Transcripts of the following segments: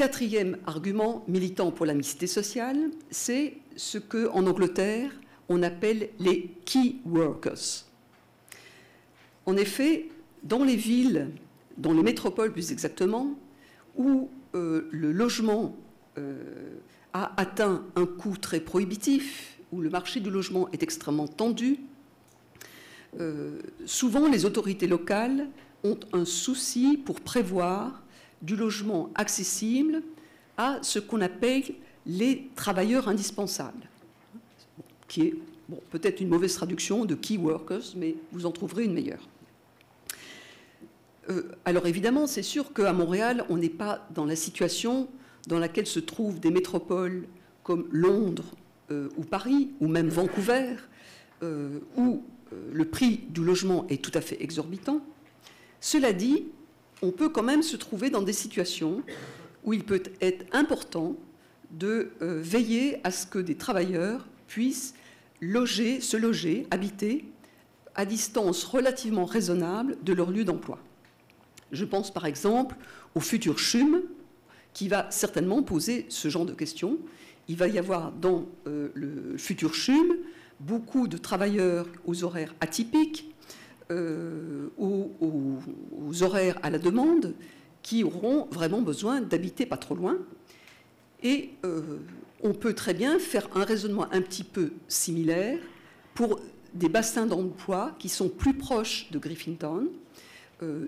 quatrième argument militant pour la mixité sociale, c'est ce qu'en Angleterre, on appelle les key workers. En effet, dans les villes, dans les métropoles plus exactement, où le logement a atteint un coût très prohibitif, où le marché du logement est extrêmement tendu, souvent les autorités locales ont un souci pour prévoir du logement accessible à ce qu'on appelle les travailleurs indispensables, qui est peut-être une mauvaise traduction de key workers, mais vous en trouverez une meilleure. Alors évidemment, c'est sûr qu'à Montréal, on n'est pas dans la situation dans laquelle se trouvent des métropoles comme Londres ou Paris, ou même Vancouver, où le prix du logement est tout à fait exorbitant. Cela dit, on peut quand même se trouver dans des situations où il peut être important de veiller à ce que des travailleurs puissent se loger, habiter à distance relativement raisonnable de leur lieu d'emploi. Je pense par exemple au futur CHUM, qui va certainement poser ce genre de questions. Il va y avoir dans le futur CHUM beaucoup de travailleurs aux horaires atypiques, aux horaires à la demande, qui auront vraiment besoin d'habiter pas trop loin. Et on peut très bien faire un raisonnement un petit peu similaire pour des bassins d'emploi qui sont plus proches de Griffintown,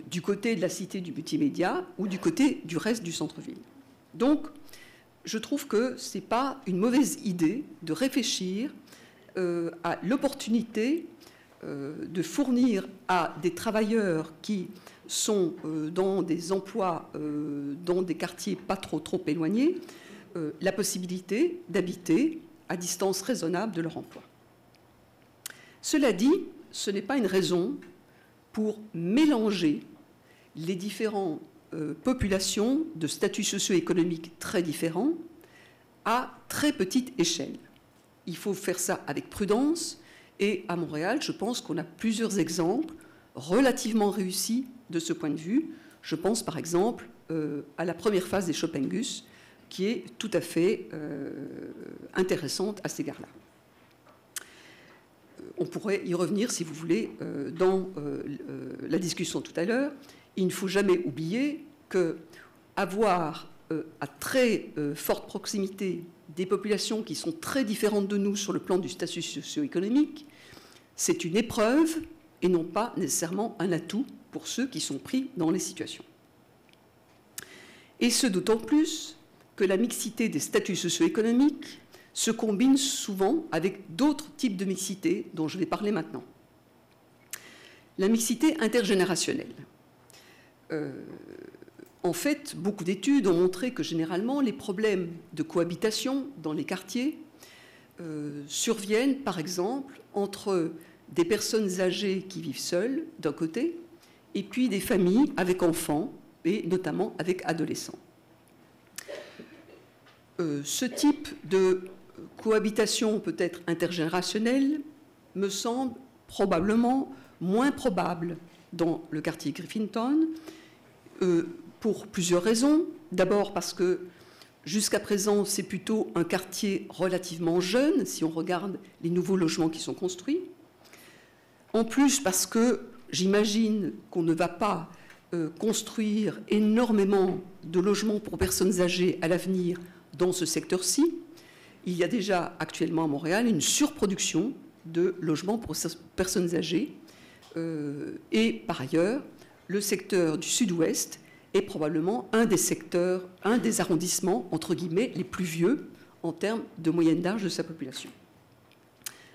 du côté de la cité du multimédia ou du côté du reste du centre-ville. Donc, je trouve que ce n'est pas une mauvaise idée de réfléchir à l'opportunité de fournir à des travailleurs qui sont dans des emplois, dans des quartiers pas trop éloignés, la possibilité d'habiter à distance raisonnable de leur emploi. Cela dit, ce n'est pas une raison pour mélanger les différentes populations de statuts socio-économiques très différents à très petite échelle. Il faut faire ça avec prudence, et à Montréal, je pense qu'on a plusieurs exemples relativement réussis de ce point de vue. Je pense par exemple à la première phase des Shoppingus, qui est tout à fait intéressante à cet égard-là. On pourrait y revenir, si vous voulez, dans la discussion tout à l'heure. Il ne faut jamais oublier qu'avoir à très forte proximité des populations qui sont très différentes de nous sur le plan du statut socio-économique, c'est une épreuve et non pas nécessairement un atout pour ceux qui sont pris dans les situations. Et ce d'autant plus que la mixité des statuts socio-économiques se combine souvent avec d'autres types de mixité dont je vais parler maintenant. La mixité intergénérationnelle. En fait, beaucoup d'études ont montré que généralement les problèmes de cohabitation dans les quartiers surviennent par exemple entre des personnes âgées qui vivent seules d'un côté et puis des familles avec enfants et notamment avec adolescents. Ce type de cohabitation peut-être intergénérationnelle me semble probablement moins probable dans le quartier Griffintown pour plusieurs raisons. D'abord parce que jusqu'à présent c'est plutôt un quartier relativement jeune si on regarde les nouveaux logements qui sont construits. En plus parce que j'imagine qu'on ne va pas construire énormément de logements pour personnes âgées à l'avenir dans ce secteur-ci. Il y a déjà actuellement à Montréal une surproduction de logements pour personnes âgées. Et par ailleurs, le secteur du sud-ouest est probablement un des arrondissements, entre guillemets, les plus vieux en termes de moyenne d'âge de sa population.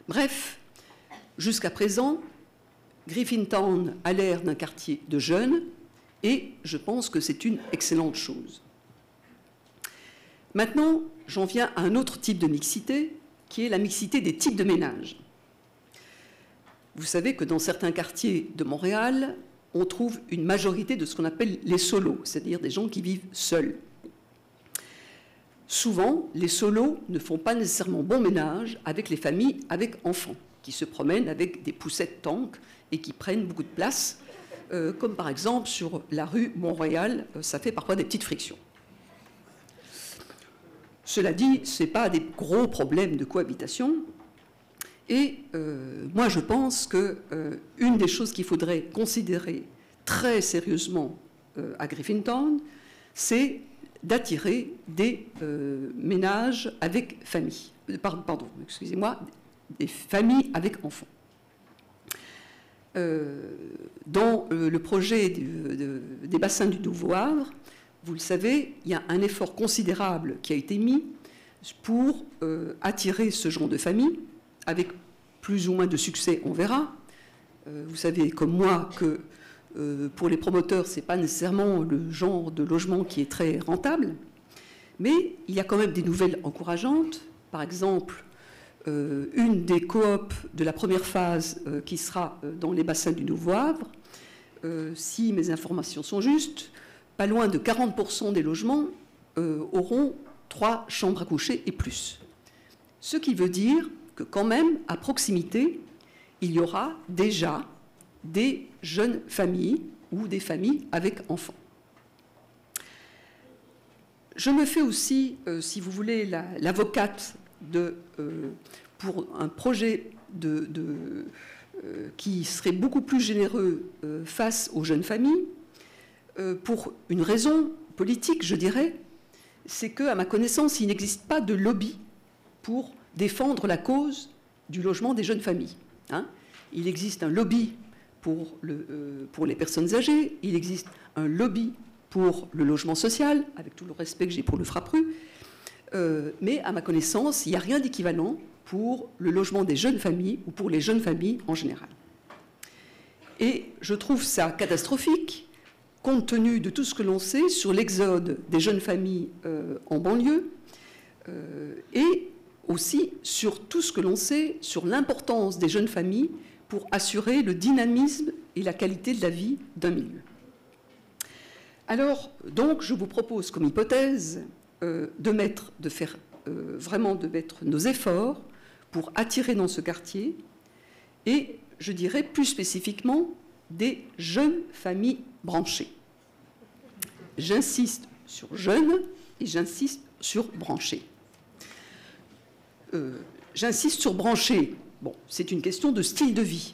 Bref, jusqu'à présent, Griffintown a l'air d'un quartier de jeunes et je pense que c'est une excellente chose. Maintenant, j'en viens à un autre type de mixité, qui est la mixité des types de ménages. Vous savez que dans certains quartiers de Montréal, on trouve une majorité de ce qu'on appelle les solos, c'est-à-dire des gens qui vivent seuls. Souvent, les solos ne font pas nécessairement bon ménage avec les familles avec enfants, qui se promènent avec des poussettes tanks et qui prennent beaucoup de place, comme par exemple sur la rue Mont-Royal, ça fait parfois des petites frictions. Cela dit, ce n'est pas des gros problèmes de cohabitation. Et moi, je pense qu'une des choses qu'il faudrait considérer très sérieusement à Griffintown, c'est d'attirer des ménages avec famille. Pardon, excusez-moi, des familles avec enfants. Dans le projet des bassins du Nouveau Havre, vous le savez, il y a un effort considérable qui a été mis pour attirer ce genre de famille, avec plus ou moins de succès, on verra. Vous savez comme moi que pour les promoteurs, ce n'est pas nécessairement le genre de logement qui est très rentable, mais il y a quand même des nouvelles encourageantes. Par exemple, une des coops de la première phase qui sera dans les bassins du Nouveau Havre, si mes informations sont justes, pas loin de 40% des logements auront 3 chambres à coucher et plus. Ce qui veut dire que quand même, à proximité, il y aura déjà des jeunes familles ou des familles avec enfants. Je me fais aussi, si vous voulez, l'avocate pour un projet qui serait beaucoup plus généreux face aux jeunes familles, pour une raison politique, je dirais, c'est qu'à ma connaissance, il n'existe pas de lobby pour défendre la cause du logement des jeunes familles. Il existe un lobby pour les personnes âgées, il existe un lobby pour le logement social, avec tout le respect que j'ai pour le FRAPRU, mais à ma connaissance, il n'y a rien d'équivalent pour le logement des jeunes familles ou pour les jeunes familles en général. Et je trouve ça catastrophique, compte tenu de tout ce que l'on sait sur l'exode des jeunes familles en banlieue, et aussi sur tout ce que l'on sait sur l'importance des jeunes familles pour assurer le dynamisme et la qualité de la vie d'un milieu. Alors, donc, je vous propose comme hypothèse de mettre nos efforts pour attirer dans ce quartier, et je dirais plus spécifiquement des jeunes familles branchées. J'insiste sur jeunes et j'insiste sur branchées. J'insiste sur branchées. Bon, c'est une question de style de vie.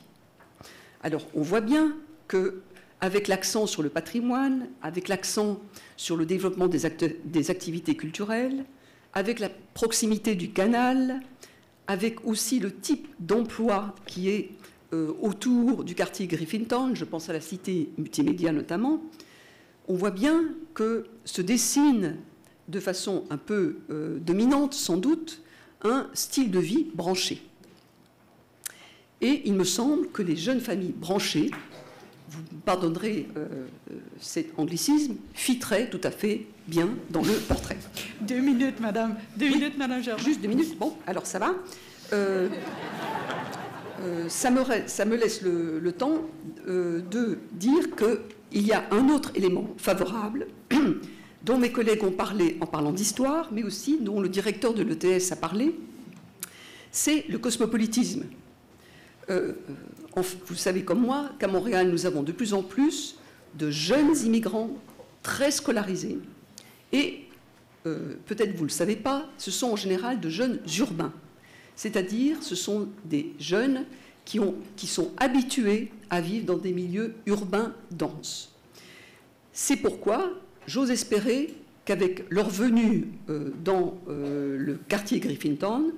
Alors, on voit bien qu'avec l'accent sur le patrimoine, avec l'accent sur le développement des activités culturelles, avec la proximité du canal, avec aussi le type d'emploi qui est autour du quartier Griffintown, je pense à la cité multimédia notamment, on voit bien que se dessine de façon un peu dominante, sans doute, un style de vie branché. Et il me semble que les jeunes familles branchées, vous me pardonnerez cet anglicisme, fitteraient tout à fait bien dans le portrait. 2 minutes, madame. 2 minutes, madame Germain. Juste 2 minutes. Bon, alors ça va. Ça me laisse le temps de dire qu'il y a un autre élément favorable dont mes collègues ont parlé en parlant d'histoire, mais aussi dont le directeur de l'ETS a parlé, c'est le cosmopolitisme. Vous savez comme moi qu'à Montréal, nous avons de plus en plus de jeunes immigrants très scolarisés. Et peut-être vous ne le savez pas, ce sont en général de jeunes urbains. C'est-à-dire, ce sont des jeunes qui sont habitués à vivre dans des milieux urbains denses. C'est pourquoi j'ose espérer qu'avec leur venue dans le quartier Griffintown,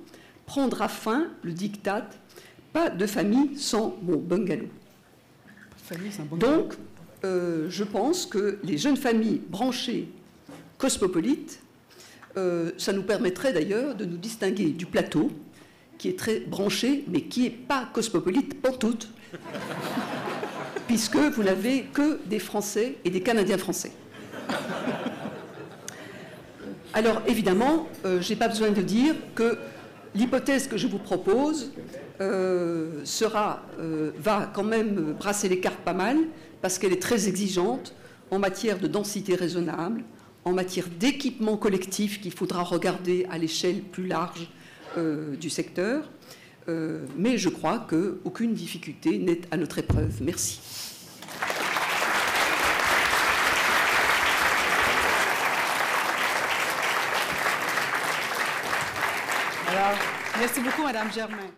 prendra fin le diktat « pas de famille sans mon bungalow ». Donc, je pense que les jeunes familles branchées cosmopolites, ça nous permettrait d'ailleurs de nous distinguer du plateau, qui est très branché, mais qui n'est pas cosmopolite pantoute, puisque vous n'avez que des Français et des Canadiens français. Alors, évidemment, je n'ai pas besoin de dire que l'hypothèse que je vous propose va quand même brasser les cartes pas mal, parce qu'elle est très exigeante en matière de densité raisonnable, en matière d'équipement collectif qu'il faudra regarder à l'échelle plus large du secteur. Mais je crois qu'aucune difficulté n'est à notre épreuve. Merci. Alors, merci beaucoup, Madame Germain.